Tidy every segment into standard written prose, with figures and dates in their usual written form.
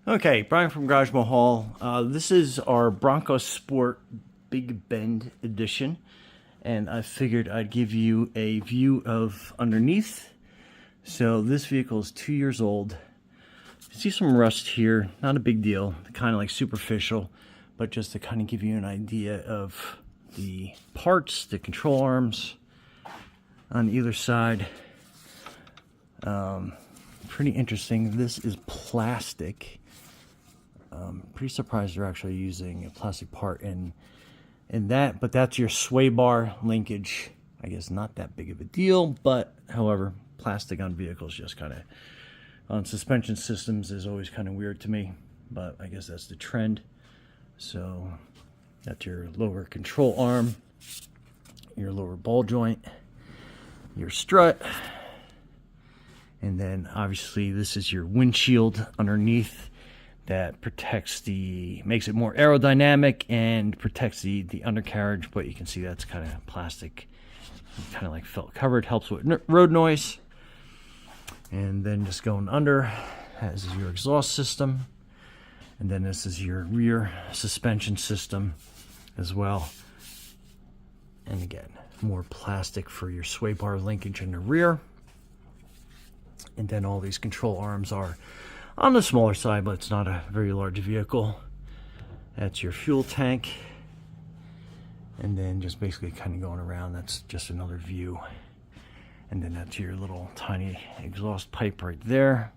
Okay, Brian from Garage Mahal. This is our Bronco Sport Big Bend edition, and I figured I'd give you a view of underneath. So this vehicle is 2 years old. You see some rust here, not a big deal, kind of like superficial, but just to kind of give you an idea of the parts, the control arms on either side. Pretty interesting. This is plastic. Pretty surprised they're actually using a plastic part in that, but that's your sway bar linkage. I guess not that big of a deal, but however, plastic on vehicles just kind of on suspension systems is always kind of weird to me, but I guess that's the trend. So that's your lower control arm, your lower ball joint, your strut, and then obviously this is your windshield underneath that protects makes it more aerodynamic and protects the undercarriage, but you can see that's kind of plastic, kind of like felt covered, helps with road noise. And then just going under, this is your exhaust system, and then this is your rear suspension system as well. And again, more plastic for your sway bar linkage in the rear. And then all these control arms are on the smaller side, but it's not a very large vehicle. That's your fuel tank. And then just basically kind of going around, that's just another view. And then that's your little tiny exhaust pipe right there.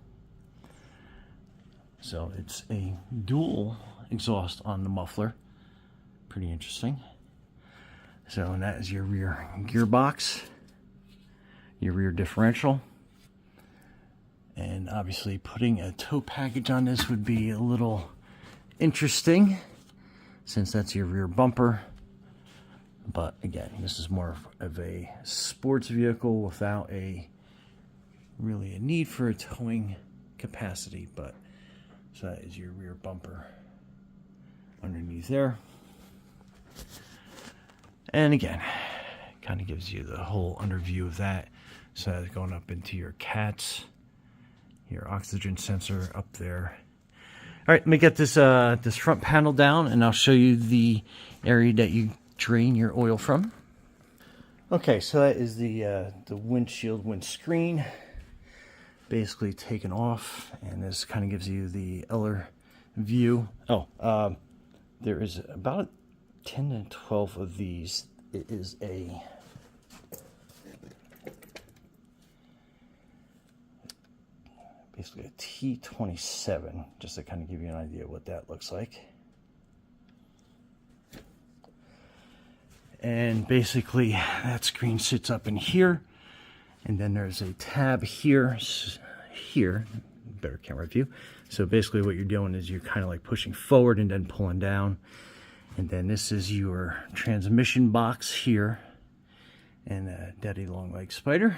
So it's a dual exhaust on the muffler. Pretty interesting. So and that is your rear gearbox, your rear differential. And obviously putting a tow package on this would be a little interesting since that's your rear bumper. But again, this is more of a sports vehicle without really a need for a towing capacity. But so that is your rear bumper underneath there. And again, kind of gives you the whole underview of that. So that's going up into your cats. Your oxygen sensor up there. All right, let me get this this front panel down, and I'll show you the area that you drain your oil from. Okay, so that is the windscreen, basically taken off, and this kind of gives you the other view. There is about 10 to 12 of these. It is basically a T27, just to kind of give you an idea what that looks like. And basically that screen sits up in here, and then there's a tab here, better camera view. So basically what you're doing is you're kind of like pushing forward and then pulling down. And then this is your transmission box here, and a daddy long leg spider.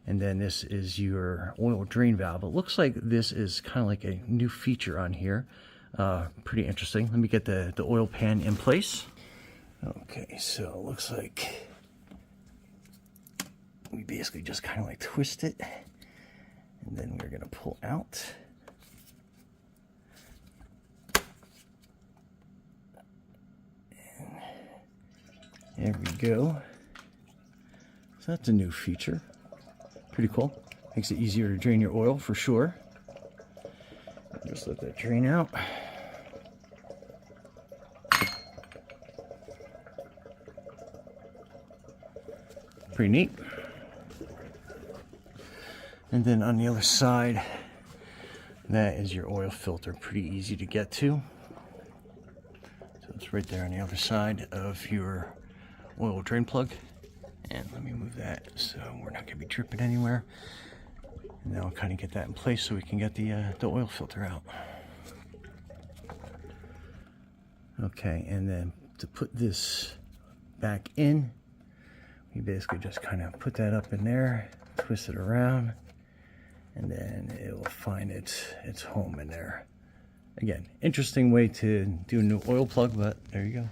And then this is your oil drain valve. It looks like this is kind of like a new feature on here. Pretty interesting. Let me get the oil pan in place. Okay, so it looks like we basically just kind of like twist it, and then we're gonna pull out. And there we go. So that's a new feature. Pretty cool. Makes it easier to drain your oil for sure. Just let that drain out. Pretty neat. And then on the other side, that is your oil filter. Pretty easy to get to. So it's right there on the other side of your oil drain plug. And let me move that so we're not going to be dripping anywhere. And then I'll kind of get that in place so we can get the oil filter out. Okay, and then to put this back in, we basically just kind of put that up in there, twist it around, and then it will find its home in there. Again, interesting way to do a new oil plug, but there you go.